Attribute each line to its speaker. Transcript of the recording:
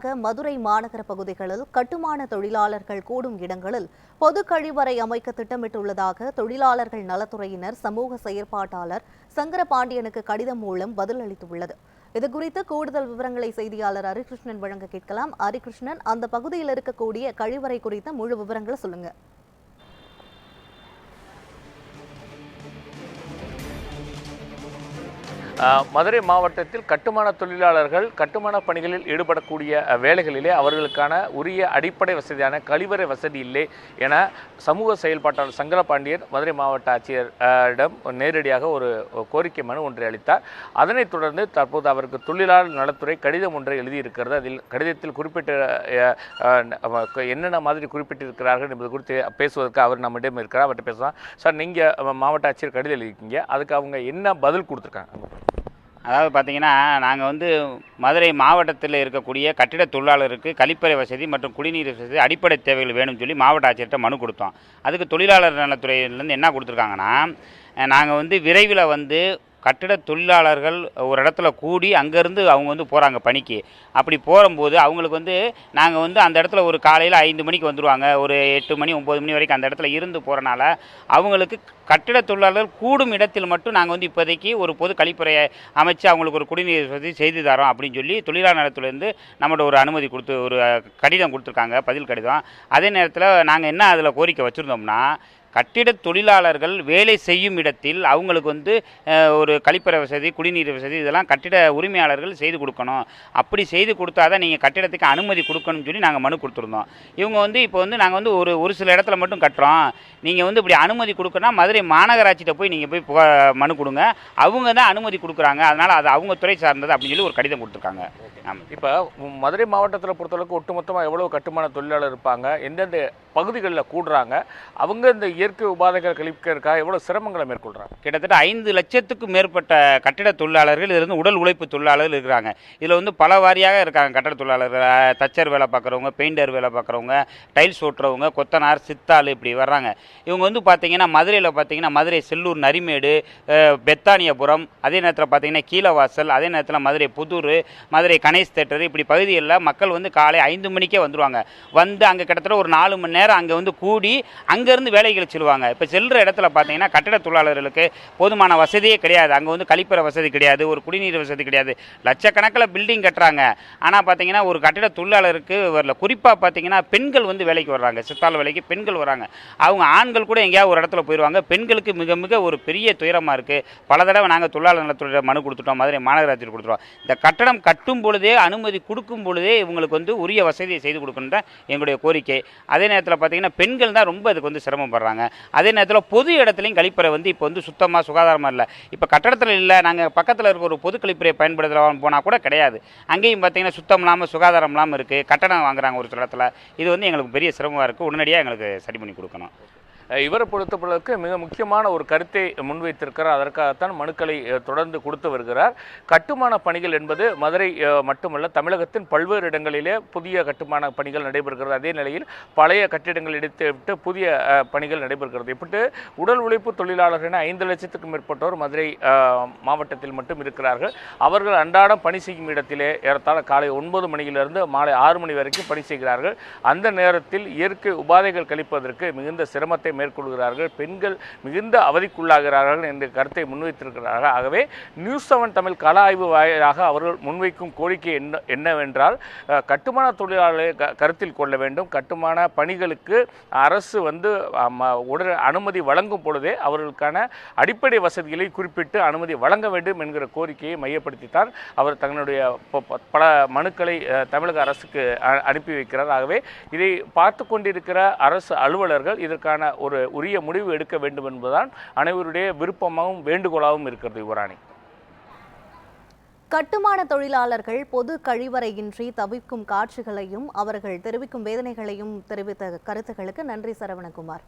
Speaker 1: முன்னதாக மதுரை மாநகர பகுதிகளில் கட்டுமான தொழிலாளர்கள் கூடும் இடங்களில் பொது கழிவறை அமைக்க திட்டமிட்டுள்ளதாக தொழிலாளர்கள் நலத்துறையினர் சமூக செயற்பாட்டாளர் சங்கரபாண்டியனுக்கு கடிதம் மூலம் பதிலளித்துள்ளது. இதுகுறித்து கூடுதல் விவரங்களை செய்தியாளர் ஹரிகிருஷ்ணன் வழங்க கேட்கலாம். ஹரிகிருஷ்ணன், அந்த பகுதியில் இருக்கக்கூடிய கழிவறை குறித்த முழு விவரங்களை சொல்லுங்க.
Speaker 2: மதுரை மாவட்டத்தில் கட்டுமான தொழிலாளர்கள் கட்டுமான பணிகளில் ஈடுபடக்கூடிய வேலைகளிலே அவர்களுக்கான உரிய அடிப்படை வசதியான கழிவறை வசதி இல்லை என சமூக செயல்பாட்டாளர் சங்கரபாண்டியன் மதுரை மாவட்ட ஆட்சியரிடம் நேரடியாக ஒரு கோரிக்கை மனு ஒன்றை அளித்தார். அதனைத் தொடர்ந்து தற்போது அவருக்கு தொழிலாளர் நலத்துறை கடிதம் ஒன்றை எழுதியிருக்கிறது. அதில் கடிதத்தில் குறிப்பிட்ட என்னென்ன மாதிரி குறிப்பிட்டிருக்கிறார்கள் என்பது குறித்து பேசுவதற்கு அவர் நம்மிடம் இருக்கிறார். அவர்கிட்ட பேசலாம். சார், நீங்கள் மாவட்ட ஆட்சியர் கடிதம் எழுதியிருக்கீங்க, அதுக்கு அவங்க என்ன பதில் கொடுத்துருக்காங்க?
Speaker 3: அதாவது பார்த்தீங்கன்னா, நாங்கள் மதுரை மாவட்டத்தில் இருக்கக்கூடிய கட்டிட தொழிலாளருக்கு கழிப்பறை வசதி மற்றும் குடிநீர் வசதி அடிப்படை தேவைகள் வேணும்னு சொல்லி மாவட்ட ஆட்சியர்கிட்ட மனு கொடுத்தோம். அதுக்கு தொழிலாளர் நலத்துறையிலேருந்து என்ன கொடுத்துருக்காங்கன்னா, நாங்கள் விரைவில் கட்டிட தொழிலாளர்கள் ஒரு இடத்துல கூடி அங்கேருந்து அவங்க போகிறாங்க பணிக்கு. அப்படி போகும்போது அவங்களுக்கு நாங்கள் அந்த இடத்துல ஒரு காலையில் 5 மணிக்கு வந்துடுவாங்க. ஒரு 8 மணி 9 மணி வரைக்கும் அந்த இடத்துல இருந்து போகிறனால அவங்களுக்கு கட்டிட தொழிலாளர்கள் கூடும் இடத்தில் மட்டும் நாங்கள் இப்போதைக்கு ஒரு பொது கழிப்பறையை அமைச்சு அவங்களுக்கு ஒரு குடிநீர் வசதி செய்து தரோம் அப்படின்னு சொல்லி தொழிலாளர் நலத்துலேருந்து நம்மளோட ஒரு அனுமதி கொடுத்து ஒரு கடிதம் கொடுத்துருக்காங்க, பதில் கடிதம். அதே நேரத்தில் நாங்கள் என்ன அதில் கோரிக்கை வச்சுருந்தோம்னா, கட்டிட தொழிலாளர்கள் வேலை செய்யும் இடத்தில் அவங்களுக்கு ஒரு கழிப்பறை வசதி குடிநீர் வசதி இதெல்லாம் கட்டிட உரிமையாளர்கள் செய்து கொடுக்கணும். அப்படி செய்து கொடுத்தா தான் நீங்கள் கட்டிடத்துக்கு அனுமதி கொடுக்கணும்னு சொல்லி நாங்கள் மனு கொடுத்துருந்தோம். இவங்க இப்போ நாங்கள் ஒரு சில இடத்துல மட்டும் கட்டுறோம், நீங்கள் இப்படி அனுமதி கொடுக்கணும் மதுரை மாநகராட்சிகிட்ட போய் நீங்கள் போய் மனு கொடுங்க, அவங்க தான் அனுமதி கொடுக்குறாங்க, அதனால் அது அவங்க துறை சார்ந்தது அப்படின்னு சொல்லி ஒரு கடிதம் கொடுத்துருக்காங்க.
Speaker 2: இப்போ மதுரை மாவட்டத்தில் பொறுத்தளவுக்கு ஒட்டுமொத்தமாக எவ்வளோ கட்டுமான தொழிலாளர் இருப்பாங்க, எந்தெந்த பகுதிகளில் கூடுறாங்க, அவங்க இந்த இயற்கை உபாதைகள் கழிக்கிறதுக்காக எவ்வளோ சிரமங்களை மேற்கொள்கிறாங்க?
Speaker 3: கிட்டத்தட்ட 5 லட்சத்துக்கும் மேற்பட்ட கட்டிட தொழிலாளர்கள் இதிலிருந்து உடல் உழைப்பு தொழிலாளர்கள் இருக்கிறாங்க. இதில் பல வாரியாக இருக்காங்க. கட்டிட தொழிலாளர்கள், தச்சர் வேலை பார்க்குறவங்க, பெயிண்டர் வேலை பார்க்குறவங்க, டைல்ஸ் ஓட்டுறவங்க, கொத்தனார், சித்தாள், இப்படி வர்றாங்க. இவங்க பார்த்தீங்கன்னா மதுரையில் பார்த்தீங்கன்னா மதுரை செல்லூர் நரிமேடு, பெத்தானியபுரம், அதே நேரத்தில் பார்த்தீங்கன்னா கீழவாசல், அதே நேரத்தில் மதுரை புதூர், மதுரை கணேஷ் தேட்டர், இப்படி பகுதிகளில் மக்கள் காலை 5 மணிக்கே வந்துடுவாங்க. அங்கே கிட்டத்தட்ட ஒரு 4 மணி நேரம் அங்கே கூடி அங்கேருந்து வேலைகளை செல்வாங்க. இப்போ செல்கிற இடத்துல பார்த்தீங்கன்னா கட்டிட தொழிலாளர்களுக்கு போதுமான வசதியே கிடையாது. அங்கே கழிப்பறை வசதி கிடையாது, ஒரு குடிநீர் வசதி கிடையாது. லட்சக்கணக்கில் பில்டிங் கட்டுறாங்க. ஆனால் பார்த்தீங்கன்னா ஒரு கட்டிட தொழிலாளருக்கு வரல. குறிப்பாக பார்த்தீங்கன்னா பெண்கள் வேலைக்கு வர்றாங்க, சித்தாள் வேலைக்கு பெண்கள் வராங்க. அவங்க ஆண்கள் கூட எங்கேயாவது ஒரு இடத்துல போயிடுவாங்க. பெண்களுக்கு மிக மிக ஒரு பெரிய துயரமாக இருக்குது. பல தடவை நாங்கள் தொழிலாளர் நலத்துறை மனு கொடுத்துட்டோம், மதுரை மாநகராட்சியில் கொடுத்துட்டோம். இந்த கட்டடம் கட்டும் பொழுதே அனுமதி கொடுக்கும் பொழுதே இவங்களுக்கு உரிய வசதியை செய்து கொடுக்கணும் தான் எங்களுடைய கோரிக்கை. அதே நேரத்தில் பார்த்தீங்கன்னா பெண்கள் தான் ரொம்ப இதுக்கு சிரமப்படுறாங்க. அதே நேரத்தில் பொது இடத்துலையும் கழிப்பறை இப்போ சுத்தமாக சுகாதாரமாக இல்லை. இப்போ கட்டடத்தில் இல்லை, நாங்கள் பக்கத்தில் இருக்க ஒரு பொது கழிப்பறையை பயன்படுத்தலாம் போனால் கூட கிடையாது. அங்கேயும் பார்த்தீங்கன்னா சுத்தம் இல்லாமல் சுகாதாரம் இல்லாமல் இருக்குது. கட்டணம் வாங்குறாங்க ஒரு சில இடத்துல. இது எங்களுக்கு பெரிய சிரமமாக இருக்குது. உடனடியாக எங்களுக்கு சரி பண்ணி கொடுக்கணும்.
Speaker 2: இவரை பொறுத்தவரைக்கு மிக முக்கியமான ஒரு கருத்தை முன்வைத்திருக்கிறார். அதற்காகத்தான் மனுக்களை தொடர்ந்து கொடுத்து வருகிறார். கட்டுமான பணிகள் என்பது மதுரை மட்டுமல்ல, தமிழகத்தின் பல்வேறு இடங்களிலே புதிய கட்டுமான பணிகள் நடைபெறுகிறது. அதே நிலையில் பழைய கட்டிடங்கள் இடித்துவிட்டு புதிய பணிகள் நடைபெறுகிறது. இப்படி உடல் உழைப்பு தொழிலாளர்கள் 5 லட்சத்துக்கும் மேற்பட்டோர் மதுரை மாவட்டத்தில் மட்டும் இருக்கிறார்கள். அவர்கள் அன்றாடம் பணி செய்யும் இடத்திலே ஏறத்தாழ காலை 9 மணியிலிருந்து மாலை 6 மணி வரைக்கும் பணி செய்கிறார்கள். அந்த நேரத்தில் இயற்கை உபாதைகள் கழிப்பதற்கு மிகுந்த சிரமத்தை மேற்கொள்கிறார்கள். பெண்கள் மிகுந்த அவதிக்குள்ளாகிறார்கள் என்ற கருத்தை முன்வைத்திருக்கிறார்கள். ஆகவே நியூஸ் 7 தமிழ் கள ஆய்வு வாயிலாக அவர்கள் முன்வைக்கும் கோரிக்கை என்னவென்றால், கட்டுமான தொழிலாளர்களை கருத்தில் கொள்ள வேண்டும். கட்டுமான பணிகளுக்கு அரசு உடனே அனுமதி வழங்கும் பொழுதே அவர்களுக்கான அடிப்படை வசதிகளை குறிப்பிட்டு அனுமதி வழங்க வேண்டும் என்கிற கோரிக்கையை மையப்படுத்தித்தான் அவர் தங்களுடைய பல மனுக்களை தமிழக அரசுக்கு அனுப்பி வைக்கிறார். ஆகவே இதை பார்த்து கொண்டிருக்கிற அரசு அலுவலர்கள் இதற்கான ஒரு உரிய முடிவு எடுக்க வேண்டும் என்பதுதான் அனைவருடைய விருப்பமாகவும் வேண்டுகோளாகவும் இருக்கிறது. யுவராணி,
Speaker 1: கட்டுமான தொழிலாளர்கள் பொது கழிவறையின்றி தவிக்கும் காட்சிகளையும் அவர்கள் தெரிவிக்கும் வேதனைகளையும் தெரிவித்த கருத்துக்களுக்கு நன்றி சரவணகுமார்.